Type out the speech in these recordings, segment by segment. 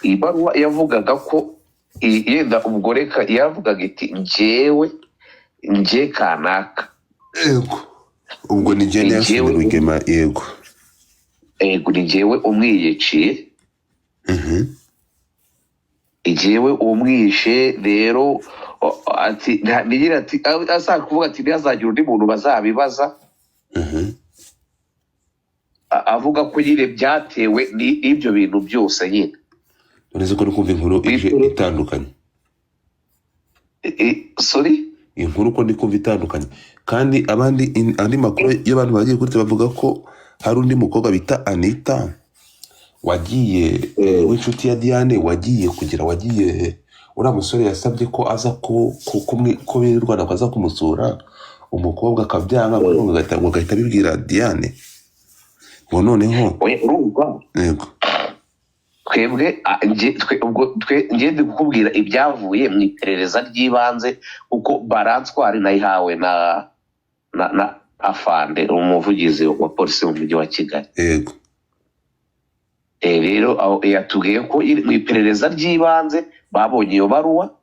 ibaruwa yavugaga ko yenda ubwo reka yavugaga iti nje kanaka. Yego. Ubwo ni njye Nelson Rwigema. Yego. Ni njyewe umwiyiciye. Njyewe umwishe rero ati ntigira ati asaka kuvuga ati ntihazagira undi muntu bazabibaza. Avuga ko nyine byatewe n'ibyo bintu byose nyine. Uretse ko kumva inkuru ije itandukanye. Sorry? Inkuru ko ndikumva itandukanye. Kandi andi makuru y'abantu bagiye kuri bavuga ko hari undi mukobwa bita Anita wagiye w'inshuti ya Diane wagiye uriya musore yasabye ko aza ko birirwana ko aza kumusura umukobwa akabyanga ngo agahita bibwira Diane ngo noneho urumva. Yego. Ngiye kukubwira ibyavuye mu iperereza ry'ibanze kuko baranswari nayihawe na afande umuvugizi wa polisi mu mujyi wa Kigali. Yego. Rero yatubwiye ko mu iperereza ry'ibanze babonye iyo baruwa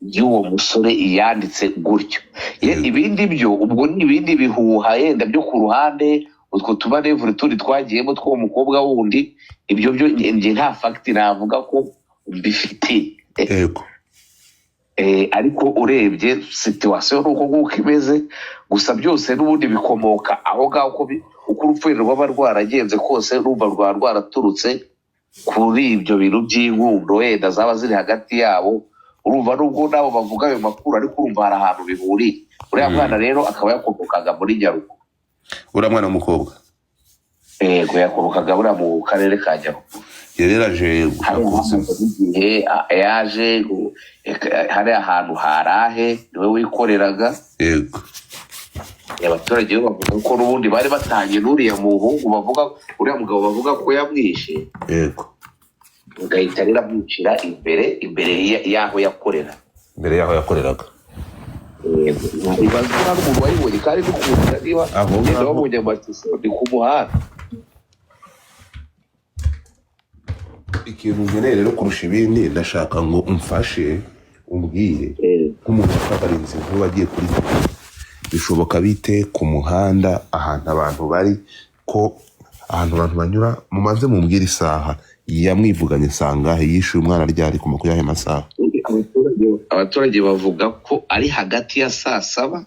y'uwo musore yanditse gutyo. Ibindi byo ubwo ni ibindi bihuha yenda byo ku ruhande utwo tumanevure tundi twagiyemo tw'uwo mukobwa wundi. Ibyo byo njye nta fagiti navuga ko mbifite. Yego. Ariko urebye situwasiyo nuko nguko imeze, gusa byose n'ubundi bikomoka aho ngaho uko urupfu rwaba rwaragenze kose rumva rwaba rwaraturutse kuri ibyo bintu by'inkundo wenda zaba ziri hagati yabo. Urumva nubwo nabo bavuga ayo makuru ariko urumva hari ahantu bihuriye. Uriya mwana rero akaba yakomokaga muri Nyarugu. Uriya mwana w'umukobwa? Yego, yakomokaga buriya mu karere ka Nyarugu. Yari yaraje yaje hari ahantu harahe niwe wikoreraga. Yego. Abaturage bavuga ko n'ubundi bari batanye n'uriya muhungu bavuga uriya mugabo bavuga ko yamwishe. Yego. Ugahita rero amwicira imbere y'aho yakorera. Imbere y'aho yakoreraga. Ibaze hari umuntu wayibonye kandi dukunda niba ngenda wabonye amashusho ni ku muhanda. Ikintu nkeneye rero kurusha ibindi ndashaka ngo umfashe umbwire nk'umuntu wakabarinze nk'uwo wagiye kuri bishoboka bite ku muhanda ahantu abantu bari ko ahantu abantu banyura mumaze mumbwire isaha yamwivuganye sangahe yishuye umwana ryari ku makuru y'ayo masaha. Abaturage bavuga ko ari hagati ya 7:00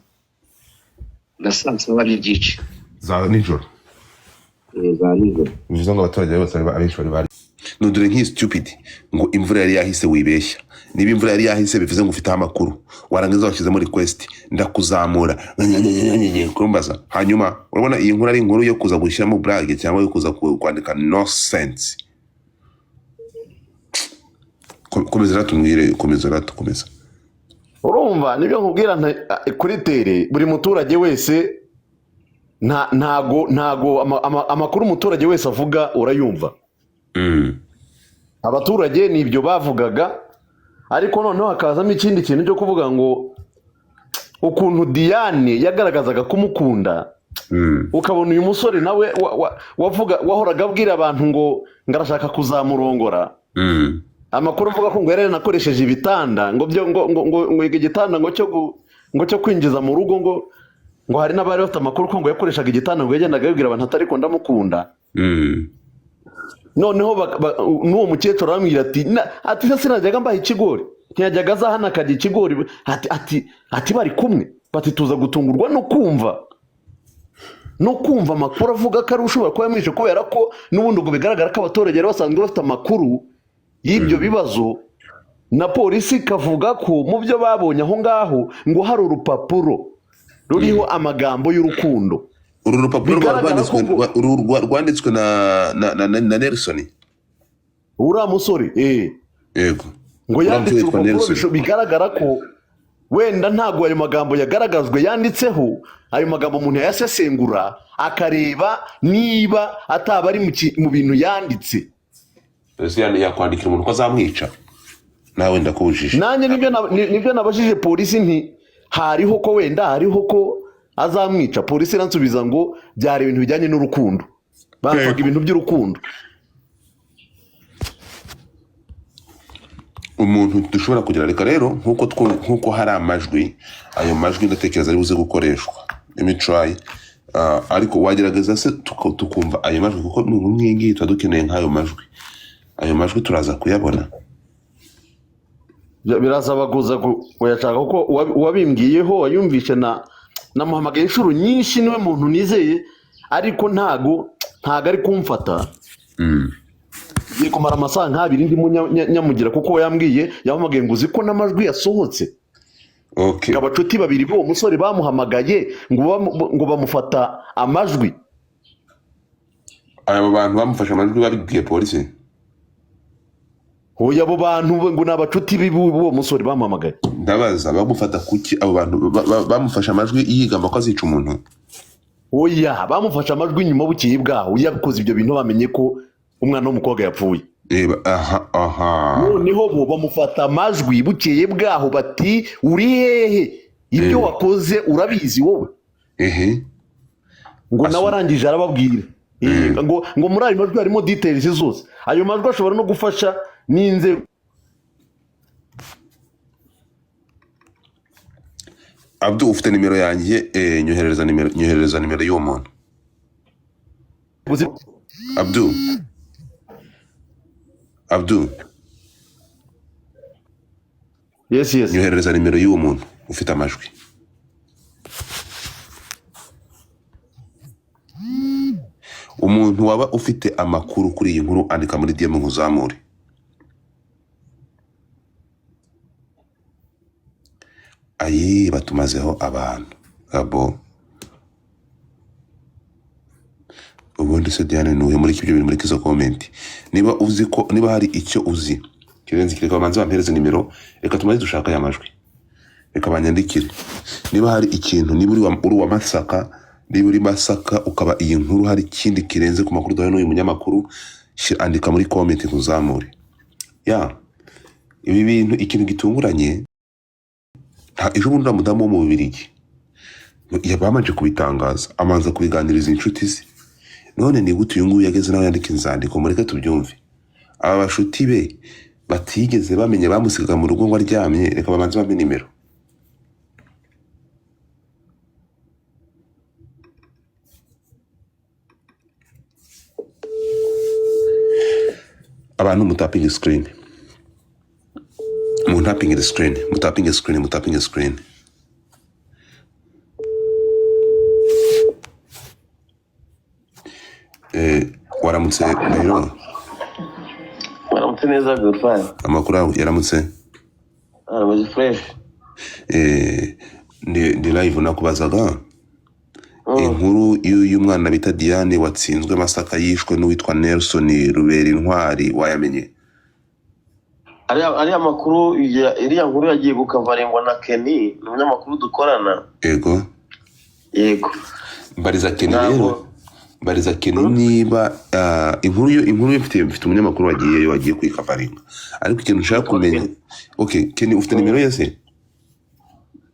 na 7:30 za nijoro. Bivuze ngo abaturage bose abenshi bari nudure nk'iyi stupid ngo imvura yari yahise wibeshya. Niba imvura yari yahise bivuze ngo ufite amakuru warangiza washyizemo request ndakuzamura kurumbaza. Hanyuma urabona iyi nkuru ari inkuru yo kuza gushyiramo brag cyangwa yo kuza kwandika no sense. Komeza ratubwire, komeza. Urumva nibyo nkubwira kuri tere buri muturage wese ntago amakuru umuturage wese avuga urayumva. Abaturage nibyo bavugaga, ariko noneho hakazamo ikindi kintu cyo kuvuga ngo ukuntu Diane yagaragazaga kumukunda. Ukabona uyu musore nawe wahoraga abwira abantu ngo ngarashaka kuzamurongora. Amakuru avuga ko ngo yari nakoresheje ibitanda ngo igitanda ngo cyo kwinjiza mu rugo ngo hari n'abari bafite amakuru ko ngo yakoreshaga igitanda ngo yagendaga yabwira abantu atari ko ndamukunda. Noneho n'uwo mukecuru aramwira ati se sinajyaga mbaha ikigori, ntiyajyaga aza hano akarya ikigori, ati bari kumwe bati tuza gutungurwa no kumva amakuru avuga ko ari ushobora kuba yamwishe, kubera ko n'ubundi ubwo bigaragara ko abaturage bari basanzwe bafite amakuru y'ibyo bibazo, na polisi ikavuga ko mu byo babonye aho ngaho ngo hari urupapuro ruriho amagambo y'urukundo. Uru rupapuro rwanditswe na Nelson uriya musore. Yego. Ngo yanditse urupapuro bigaragara ko wenda ntabwo ayo magambo yagaragajwe yanditseho, ayo magambo umuntu yayasesengura akareba niba ataba ari mu bintu yanditse. Yakwandikira umuntu ko azamwica nawe ndakubujije. Nanjye nibyo nabajije polisi nti hariho ko wenda hariho ko azamwica. Polisi iransubiza ngo byari ibintu bijyanye n'urukundo, bavuga ibintu by'urukundo. umuntu dushobora kugira. Reka rero nkuko hari amajwi, ayo majwi ndatekereza ari buze gukoreshwa. Let me try. Ariko wagerageza se tukumva ayo majwi, kuko mwingi tuba dukeneye nk'ayo majwi. Ayo majwi turaza kuyabona. Birasaba kuza kuyashaka kuko wabimbwiyeho wayumvishe namuhamagaye inshuro nyinshi, niwe muntu nizeye, ariko ntago ari kumfata. Ngiye kumara amasaha nk'abiri ndimo nyamugira, kuko yambwiye yahamagaye ngo uzi ko n'amajwi yasohotse. Okay. Abacuti babiri bo umusore bamuhamagaye ngo bamufata amajwi. Abo bantu bamufashe amajwi babibwiye polisi? Oya, abo bantu ngo n'abacuti b'uwo musore bamuhamagaye. Ndabaza bagufata kuki abo bantu bamufashe amajwi yigamba ko azica umuntu? Oya, bamufashe amajwi nyuma bukeye bwaho yakoze ibyo bintu, bamenye ko umwana w'umukobwa yapfuye. Aha. Noneho bo bamufata amajwi bukeye bwaho, bati uri hehe, ibyo wakoze urabizi wowe. Ngo nawe arangije arababwira. Ngo muri ayo majwi harimo details zose. Ayo majwi ashobora no gufasha n'inzego. Abdu, ufite nimero yanjye? Nyoherereza nimero y'uwo muntu. Abdu. Yes. Nyoherereza nimero y'uwo muntu ufite amajwi. Umuntu waba ufite amakuru kuri iyi nkuru andika muri DM nkuzamure. Ayi batumazeho abantu. Abo. Ubundi se Diane nuhe muri ibyo bintu muri kizo comment. Niba hari icyo uzi. Kirenze kireka bamanze bampereze nimero, reka tumaze dushaka ya majwi. Reka banyandikire. Niba hari ikintu, niba uri wa Masaka, niba uri Masaka ukaba iyi nkuru hari ikindi kirenze ku makuru dore n'uyu munyamakuru, andika muri comment nkuzamure. Ibi bintu ikintu gitunguranye, ejo bundi mudamu wo mu Bubiligi yabamaje kubitangaza, amanza kubiganiriza inshuti ze. None ni gute uyu nguyu yageze nawe yandika inzandiko, mureke tubyumve. Aba bashuti be batigeze bamenye bamusiga mu rugo ngo aryamye, reka bamanze bampe nimero. Abantu mutapping screen. Mutapping screen. Waramutse rero? Waramutse neza Godfrey. Amakuru yaramutse? Amaze fresh. Ndi live nakubazaga. Inkuru y'uyu mwana bita Diane watsinzwe Masaka yishwe n'uwitwa Nelson Rubera Intwari, wayamenye? Ari amakuru iriya nkuru yagiye gukavarengwa na Kenny, umunyamakuru dukorana. Yego. Mbariza Kenny rero. Mbariza Kenny niba inkuru mfite umunyamakuru wagiye kwikavaringa. Ariko ikintu nshaka kumenya. Okay, Kenny ufite nimero yese?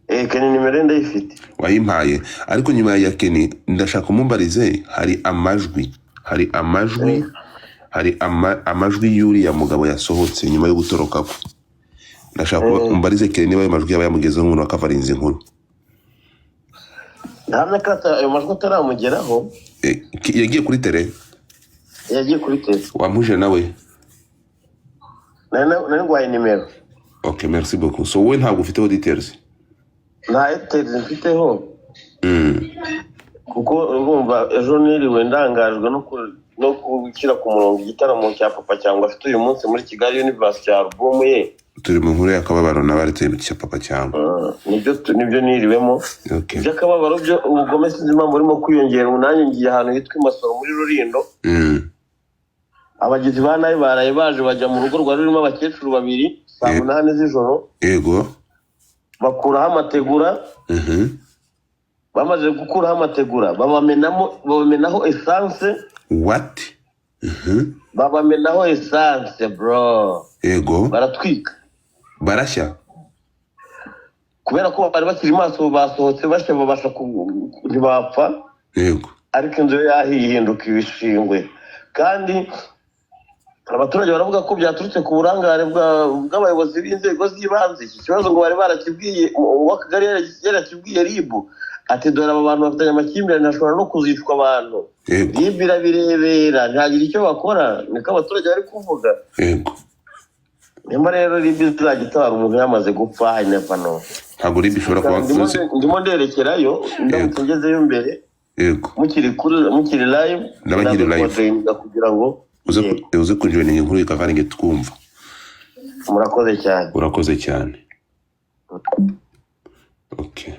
Kenny nimero ndayifite. Wayimpaye. Ariko nyuma ya Kenny ndashaka mumbarize, hari amajwi y'uriya mugabo yasohotse nyuma yo gutoroka kwe. Ndashaka mumbarize Kenny niba ayo majwi yaba yamugezeho umuntu akavarinze inkuru. Ntamya ko ayo majwi ataramugeraho. Yagiye kuri tele? Yagiye kuri tele. Wampuje nawe? Nari ngwaye nimero. Okay, merci beaucoup. So wowe ntabwo ufiteho details? Nta details mfiteho. Kuko urumva ejo niriwe ndangajwe no gushyira ku murongo igitaramo cya Papa cyangwa afite uyu munsi muri Kigali University ya album ye. Turi mu nkuru y'akababaro n'abaretse cya Papa cyangwa. Nibyo niriwemo. Okay. By'akababaro byo ubugome sinzi impamvu burimo kwiyongera. Unanye ngiye ahantu hitwa Imasoro muri Rulindo. Abagizi ba nabi baraye baje bajya mu rugo rwari rurimo abakecuru babiri saa 8 z'ijoro. Yego. Bakuraho amategura. Bamaze gukuraho amategura babamenaho essence. What? Babamenaho essence bro. Yego. Baratwika. Barashya. Kubera ko bari bakiri maso basohotse bashya babasha ntibapfa. Yego. Ariko inzu yahihinduka ibishingwe. Kandi abaturage baravuga ko byaturutse ku burangare bw'abayobozi b'inzego z'ibanze. Iki kibazo ngo bari barakibwiye uw'akagari yarakibwiye RIB, ati dore aba bantu bafitanye amakimbirane ashobora no kuzicwa abantu. RIB irabirebera ntihagire icyo bakora, niko abaturage bari kuvuga. Nyuma rero RIB izajya itabara umuntu yamaze gupfa, I never know. Ntabwo RIB ishobora kuba ndimo nderekerayo ndamutse ngezeyo mbere mukiri live kugira ngo uze kunjoininga inkuru ikavange twumva. Murakoze cyane. Okay.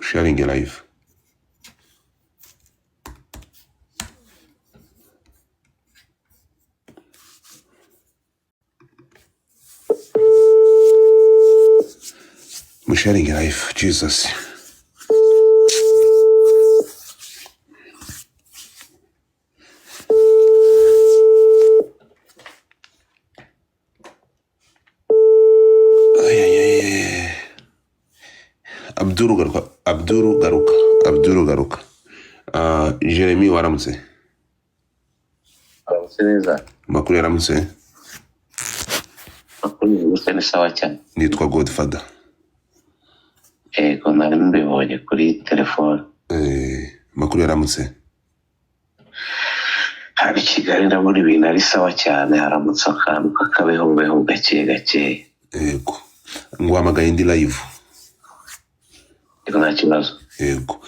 Sharing a live. We're sharing a life, Jesus. Abdul garuka. Jeremy waramutse. Makuru yaramutse. Ni sawa cyane. Nitwa Godfather. Ego nari mbibonye kuri telefone. Makuru yaramutse. Hari Kigali ndabona ibintu ari sawa cyane, haramutse akantu kakabeho gake. Ego. Nguhamagaye ndi live. Ego nta kibazo. Ego.